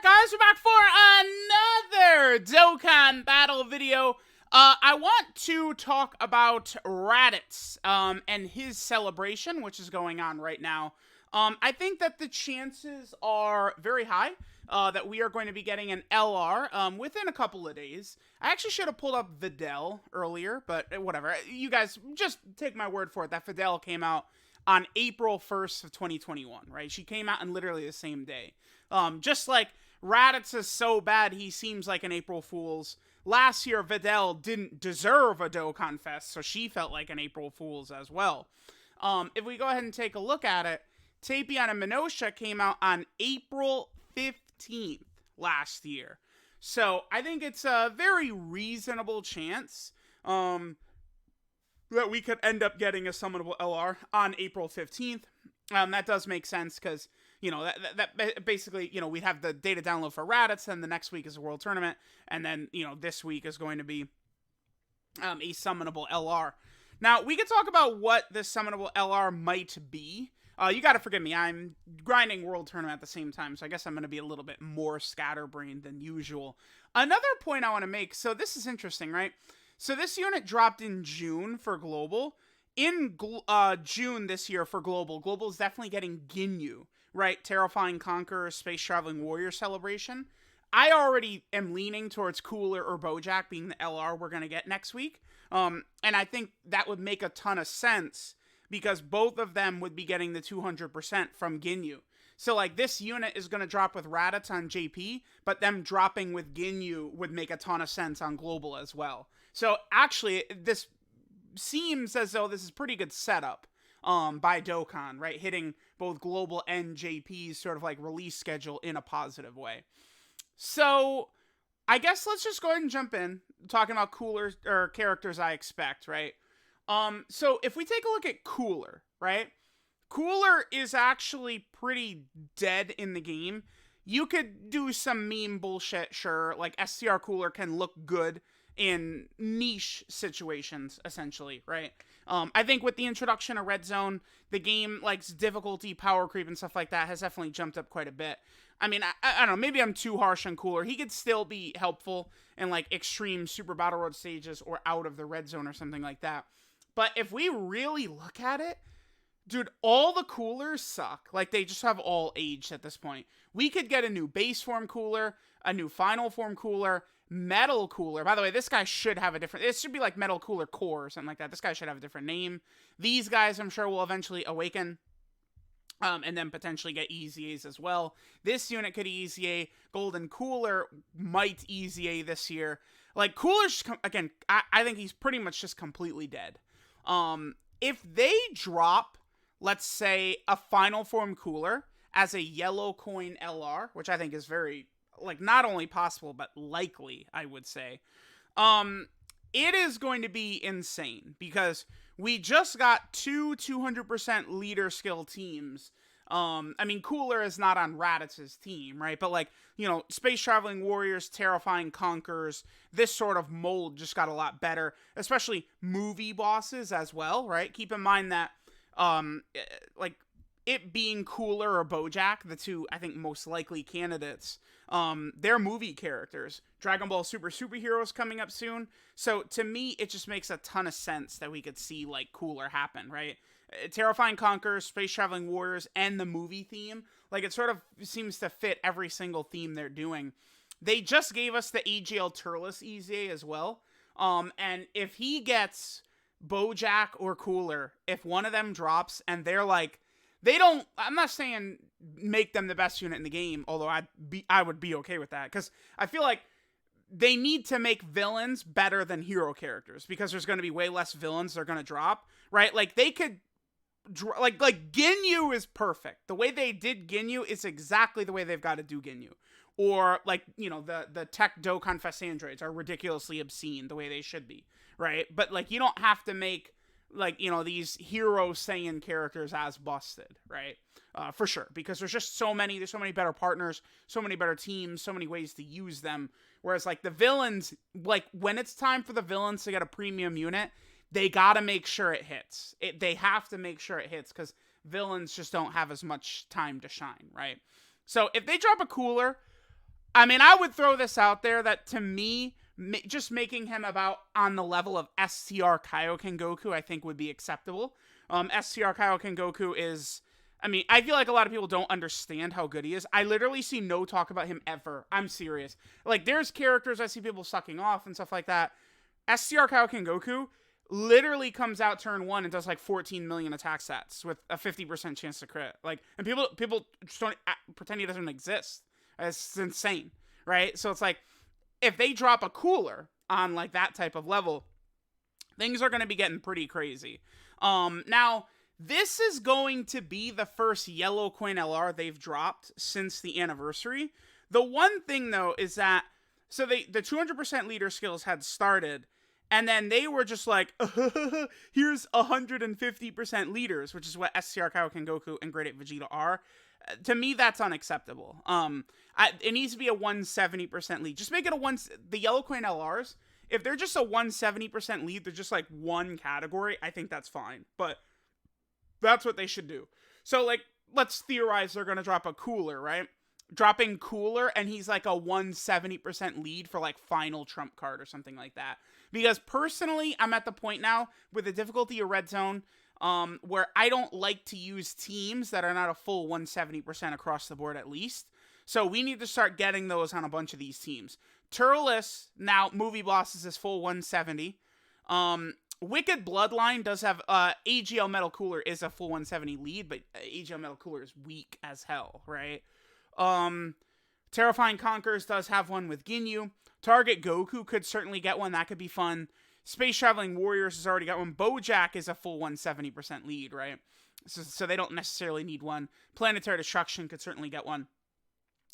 guys, we're back for another Dokkan battle video. I want to talk about RADITZ, and his celebration, which is going on right now. I think that the chances are very high, that we are going to be getting an LR, within a couple of days. I actually should have pulled up Videl earlier, but whatever. You guys, just take my word for it that Videl came out on April 1st of 2021, right? She came out in literally the same day. Just like Raditz is so bad, he seems like an April Fool's. Last year, Videl didn't deserve a Dokkan Fest, so she felt like an April Fool's as well. If we go ahead and take a look at it, Tapion and Minosha came out on April 15th last year. So I think it's a very reasonable chance that we could end up getting a summonable LR on April 15th. That does make sense because, you know, that basically, you know, we'd have the data download for Raditz, and the next week is a World Tournament, and then, you know, this week is going to be a summonable LR. Now, we could talk about what this summonable LR might be. You gotta forgive me, I'm grinding World Tournament at the same time, so I guess I'm gonna be a little bit more scatterbrained than usual. Another point I want to make, so this is interesting, right? So this unit dropped in June for Global. In June this year for Global, Global is definitely getting Ginyu, right? Terrifying Conqueror, Space Traveling Warrior Celebration. I already am leaning towards Cooler or Bojack being the LR we're going to get next week. And I think that would make a ton of sense because both of them would be getting the 200% from Ginyu. So, like, this unit is going to drop with Raditz on JP, but them dropping with Ginyu would make a ton of sense on Global as well. So, actually, this seems as though this is pretty good setup by Dokkan, right? Hitting both Global and JP's sort of, like, release schedule in a positive way. So, I guess let's just go ahead and jump in, talking about cooler or characters I expect, right? So, if we take a look at Cooler, right? Cooler is actually pretty dead in the game. You could do some meme bullshit, sure. Like, STR Cooler can look good in niche situations, essentially, right? I think with the introduction of Red Zone, the game, like, difficulty, power creep, and stuff like that has definitely jumped up quite a bit. I mean, I don't know, maybe I'm too harsh on Cooler. He could still be helpful in, like, extreme Super Battle Road stages or out of the Red Zone or something like that. But if we really look at it, dude, all the coolers suck. Like, they just have all aged at this point. We could get a new base form cooler, a new final form cooler, metal cooler. By the way, this guy should have a different... It should be like Metal Cooler Core or something like that. This guy should have a different name. These guys, I'm sure, will eventually awaken. And then potentially get EZAs as well. This unit could EZA. Golden Cooler might EZA this year. Like, Cooler's... Again, I think he's pretty much just completely dead. If they drop, let's say, a final form cooler as a yellow coin LR, which I think is very, like, not only possible, but likely, I would say, it is going to be insane because we just got two 200% leader skill teams. I mean, Cooler is not on Raditz's team, right? But, like, you know, Space Traveling Warriors, Terrifying Conquerors, this sort of mold just got a lot better, especially movie bosses as well, right? Keep in mind that, like, it being Cooler or Bojack, the two, I think, most likely candidates, they're movie characters. Dragon Ball Super Superheroes coming up soon. So, to me, it just makes a ton of sense that we could see, like, Cooler happen, right? Terrifying Conquerors, Space Traveling Warriors, and the movie theme. Like, it sort of seems to fit every single theme they're doing. They just gave us the AGL Turles EZA as well. And if he gets Bojack or Cooler, if one of them drops and they're like, they don't, I'm not saying make them the best unit in the game, although I would be okay with that, because I feel like they need to make villains better than hero characters, because there's going to be way less villains they're going to drop, right? Like, they could, like Ginyu is perfect. The way they did Ginyu is exactly the way they've got to do Ginyu. Or, like, you know, the tech Dokkan Fest androids are ridiculously obscene the way they should be, right? But, like, you don't have to make, like, you know, these hero Saiyan characters as busted, right? For sure, because there's so many better partners, so many better teams, so many ways to use them. Whereas, like, the villains, like, when it's time for the villains to get a premium unit, they gotta make sure it hits. They have to make sure it hits, because villains just don't have as much time to shine, right? So if they drop a cooler, I mean, I would throw this out there that to me, just making him about on the level of STR Kaioken Goku, I think would be acceptable. STR Kaioken Goku is, I mean, I feel like a lot of people don't understand how good he is. I literally see no talk about him ever. I'm serious. Like, there's characters I see people sucking off and stuff like that. STR Kaioken Goku literally comes out turn 1 and does like 14 million attack stats with a 50% chance to crit. Like, and people just don't pretend he doesn't exist. It's insane, right? So it's like, if they drop a cooler on like that type of level, things are going to be getting pretty crazy. Now, this is going to be the first yellow coin LR they've dropped since the anniversary. The one thing though is that, so the 200% leader skills had started, and then they were just like, here's 150% leaders, which is what STR Kaioken Goku and Great Ape Vegeta are. To me, that's unacceptable. It needs to be a 170% lead. Just make it the yellow coin LRs, if they're just a 170% lead, they're just like one category, I think that's fine. But that's what they should do. So, like, let's theorize they're going to drop a cooler, right? Dropping cooler, and he's like a 170% lead for like final trump card or something like that. Because personally, I'm at the point now with the difficulty of Red Zone, where I don't like to use teams that are not a full 170% across the board at least. So we need to start getting those on a bunch of these teams. Turles, now Movie Bosses is full 170. Wicked Bloodline does have, AGL Metal Cooler is a full 170 lead, but AGL Metal Cooler is weak as hell, right? Terrifying Conquerors does have one with Ginyu. Target Goku could certainly get one, that could be fun. Space Traveling Warriors has already got one. Bojack is a full 170% lead, right? So they don't necessarily need one. Planetary Destruction could certainly get one.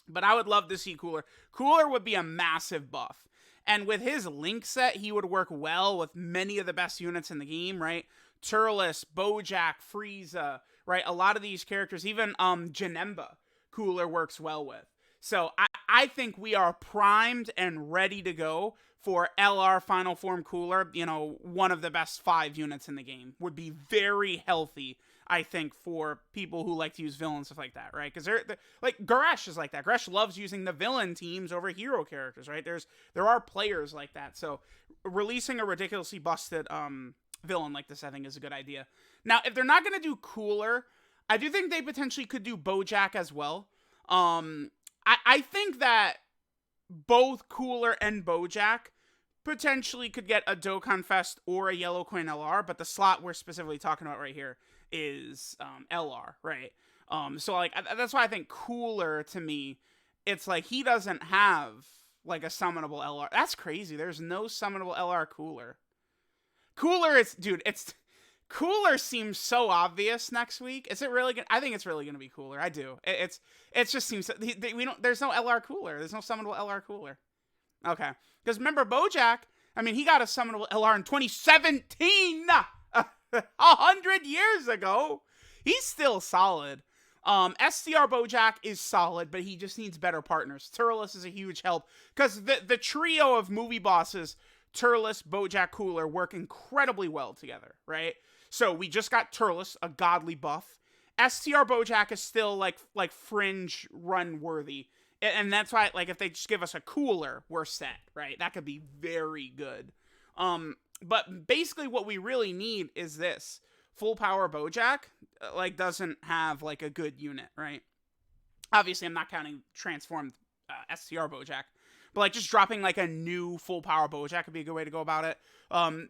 But I would love to see Cooler. Cooler would be a massive buff. And with his Link set, he would work well with many of the best units in the game, right? Turles, Bojack, Frieza, right? A lot of these characters, even Janemba, Cooler works well with. So I think we are primed and ready to go for LR Final Form Cooler. You know, one of the best 5 units in the game. Would be very healthy, I think, for people who like to use villains, stuff like that, right? Because they're like, Goresh is like that. Goresh loves using the villain teams over hero characters, right? There are players like that. So releasing a ridiculously busted villain like this, I think, is a good idea. Now, if they're not going to do Cooler, I do think they potentially could do Bojack as well. I think that both Cooler and Bojack potentially could get a Dokkan Fest or a Yellow Coin LR, but the slot we're specifically talking about right here is LR, right? So like that's why I think Cooler, to me, it's like he doesn't have like a summonable LR. That's crazy. There's no summonable LR Cooler. Cooler is, dude, Cooler seems so obvious next week. Is it really gonna? I think it's really gonna be Cooler. I do. It just seems we don't. There's no LR Cooler. There's no summonable LR Cooler. Okay, because remember Bojack. I mean, he got a summonable LR in 2017, 100 years ago. He's still solid. SCR Bojack is solid, but he just needs better partners. Turles is a huge help because the trio of movie bosses, Turles, Bojack, Cooler, work incredibly well together, right? So we just got Turles, a godly buff. STR Bojack is still like fringe run worthy. And that's why, like, if they just give us a Cooler, we're set, right? That could be very good. But basically what we really need is this. Full power Bojack, like, doesn't have, like, a good unit, right? Obviously, I'm not counting transformed STR Bojack. But, like, just dropping, like, a new full power Bojack would be a good way to go about it.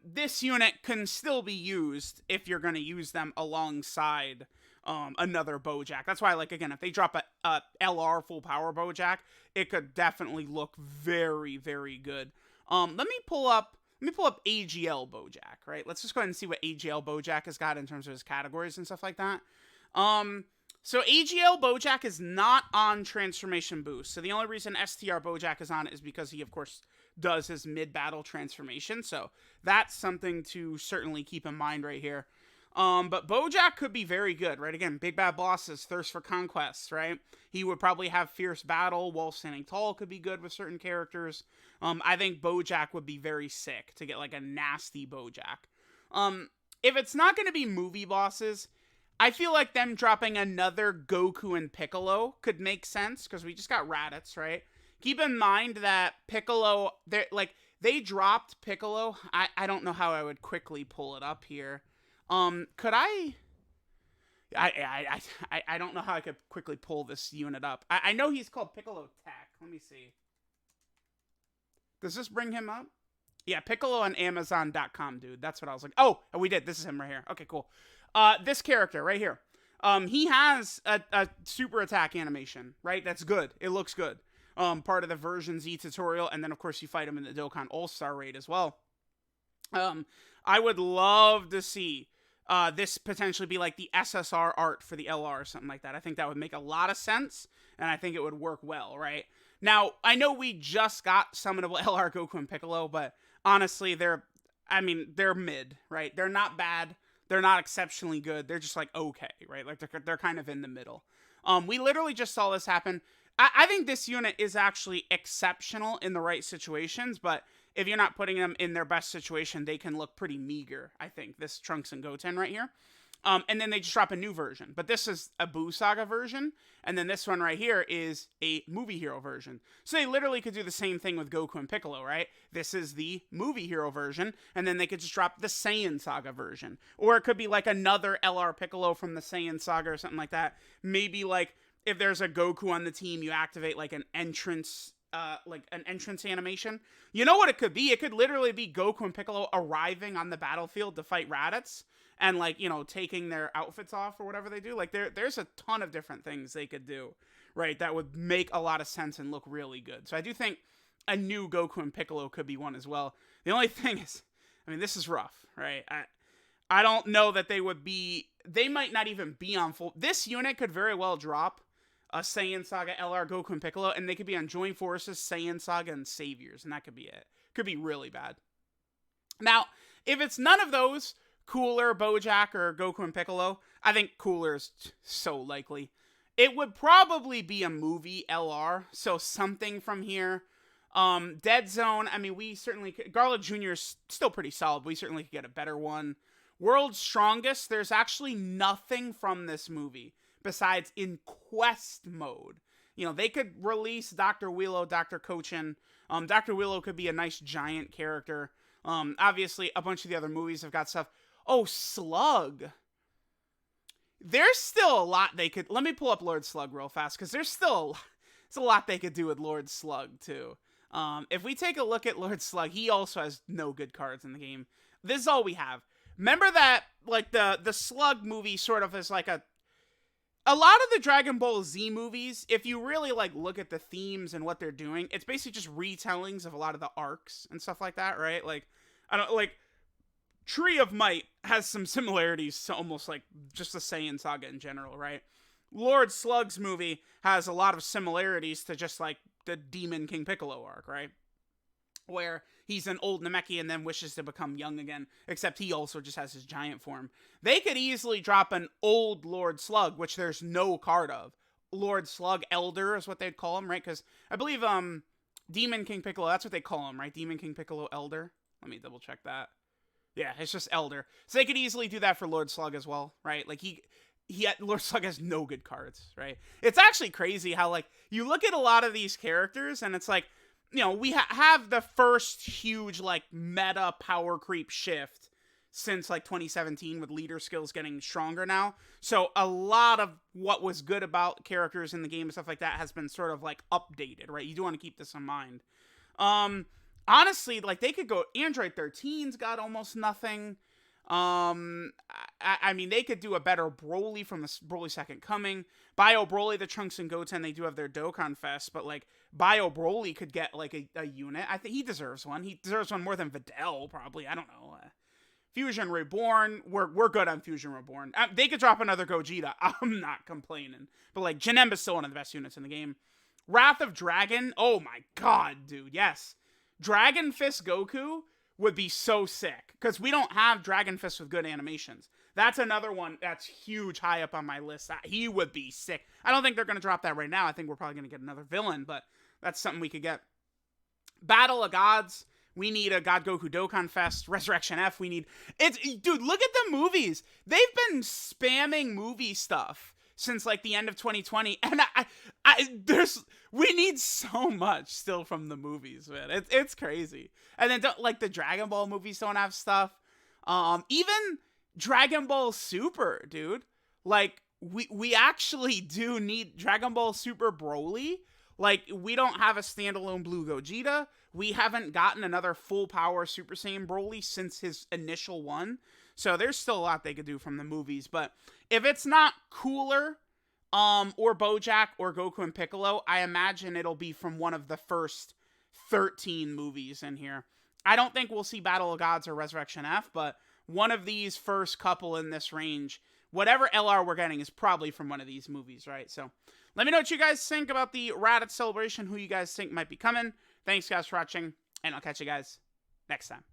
This unit can still be used if you're going to use them alongside another Bojack. That's why, like, again, if they drop a LR full power Bojack, it could definitely look very, very good. Let me pull up AGL Bojack, right? Let's just go ahead and see what AGL Bojack has got in terms of his categories and stuff like that. So AGL Bojack is not on Transformation Boost. So the only reason STR Bojack is on it is because he, of course, does his mid-battle transformation. So that's something to certainly keep in mind right here. But Bojack could be very good, right? Again, big bad bosses, thirst for conquests, right? He would probably have fierce battle. Wall standing tall could be good with certain characters. I think Bojack would be very sick to get like a nasty Bojack. If it's not going to be movie bosses, I feel like them dropping another Goku and Piccolo could make sense because we just got Raditz, right? Keep in mind that Piccolo, they dropped Piccolo. I don't know how I would quickly pull it up here. Could I don't know how I could quickly pull this unit up. I know he's called Piccolo Tech. Let me see. Does this bring him up? Yeah, Piccolo on Amazon.com, dude. That's what I was like. Oh, we did. This is him right here. Okay, cool. This character right here. He has a super attack animation, right? That's good. It looks good. Part of the version Z tutorial, and then of course you fight him in the Dokkan All-Star raid as well. I would love to see this potentially be like the SSR art for the LR or something like that. I think that would make a lot of sense, and I think it would work well, right? Now, I know we just got summonable LR Goku and Piccolo, but honestly, they're mid, right? They're not bad. They're not exceptionally good. They're just like okay, right? Like they're kind of in the middle. We literally just saw this happen. I think this unit is actually exceptional in the right situations, but if you're not putting them in their best situation, they can look pretty meager, I think, this Trunks and Goten right here. And then they just drop a new version. But this is a Buu Saga version, and then this one right here is a movie hero version. So they literally could do the same thing with Goku and Piccolo, right? This is the movie hero version, and then they could just drop the Saiyan Saga version. Or it could be like another LR Piccolo from the Saiyan Saga or something like that. Maybe like if there's a Goku on the team, you activate like an entrance animation. You know what it could be? It could literally be Goku and Piccolo arriving on the battlefield to fight Raditz and like, you know, taking their outfits off or whatever they do. Like there's a ton of different things they could do, right? That would make a lot of sense and look really good. So I do think a new Goku and Piccolo could be one as well. The only thing is, I mean, this is rough, right? I don't know that they might not even be on full. This unit could very well drop a Saiyan Saga LR Goku and Piccolo, and they could be on Joint Forces, Saiyan Saga, and Saviors, and that could be it. Could be really bad. Now, if it's none of those, Cooler, Bojack, or Goku and Piccolo, I think Cooler is so likely. It would probably be a movie LR, so something from here. Dead Zone, I mean, we certainly could. Garlic Jr. is still pretty solid. We certainly could get a better one. World's Strongest, there's actually nothing from this movie besides in quest mode. You know, they could release Dr. Willow, Dr. Cochin. Dr. Willow could be a nice giant character. Obviously, a bunch of the other movies have got stuff. Oh, Slug. There's still a lot they could... Let me pull up Lord Slug real fast, because there's a lot they could do with Lord Slug, too. If we take a look at Lord Slug, he also has no good cards in the game. This is all we have. Remember that, like, the Slug movie sort of is like a lot of the Dragon Ball Z movies, if you really like look at the themes and what they're doing, it's basically just retellings of a lot of the arcs and stuff like that, right? Like, I don't like Tree of Might has some similarities to almost like just the Saiyan Saga in general, right? Lord Slug's movie has a lot of similarities to just like the Demon King Piccolo arc, right? Where he's an old Namekian and then wishes to become young again, except he also just has his giant form. They could easily drop an old Lord Slug, which there's no card of. Lord Slug Elder is what they'd call him, right? Because I believe Demon King Piccolo, that's what they call him, right? Demon King Piccolo Elder. Let me double check that. Yeah, it's just Elder. So they could easily do that for Lord Slug as well, right? Like Lord Slug has no good cards, right? It's actually crazy how like you look at a lot of these characters and it's like, you know, we have the first huge, like, meta power creep shift since, like, 2017 with leader skills getting stronger now. So a lot of what was good about characters in the game and stuff like that has been sort of, like, updated, right? You do want to keep this in mind. Honestly, like, they could go... Android 13's got almost nothing. I mean, they could do a better Broly from the Broly Second Coming. Bio Broly, the Trunks and Goten, they do have their Dokkan Fest, but, like, Bio Broly could get, like, a unit. I think he deserves one. He deserves one more than Videl, probably. I don't know. Fusion Reborn, we're good on Fusion Reborn. They could drop another Gogeta. I'm not complaining. But, like, Janemba's still one of the best units in the game. Wrath of Dragon, oh my god, dude, yes. Dragon Fist Goku would be so sick, because we don't have Dragon Fist with good animations. That's another one that's huge high up on my list. He would be sick. I don't think they're going to drop that right now. I think we're probably going to get another villain, but that's something we could get. Battle of Gods. We need a God Goku Dokkan Fest. Resurrection F. We need... Dude, look at the movies. They've been spamming movie stuff since, like, the end of 2020. And I We need so much still from the movies, man. It's crazy. And then like the Dragon Ball movies don't have stuff. Even Dragon Ball Super, dude. Like we actually do need Dragon Ball Super Broly. Like we don't have a standalone Blue Gogeta. We haven't gotten another full power Super Saiyan Broly since his initial one. So there's still a lot they could do from the movies. But if it's not Cooler, or Bojack or Goku and Piccolo, I imagine it'll be from one of the first 13 movies in here. I don't think we'll see Battle of Gods or Resurrection F, but one of these first couple in this range, whatever LR we're getting is probably from one of these movies, right? So let me know what you guys think about the Raditz celebration, who you guys think might be coming. Thanks, guys, for watching, and I'll catch you guys next time.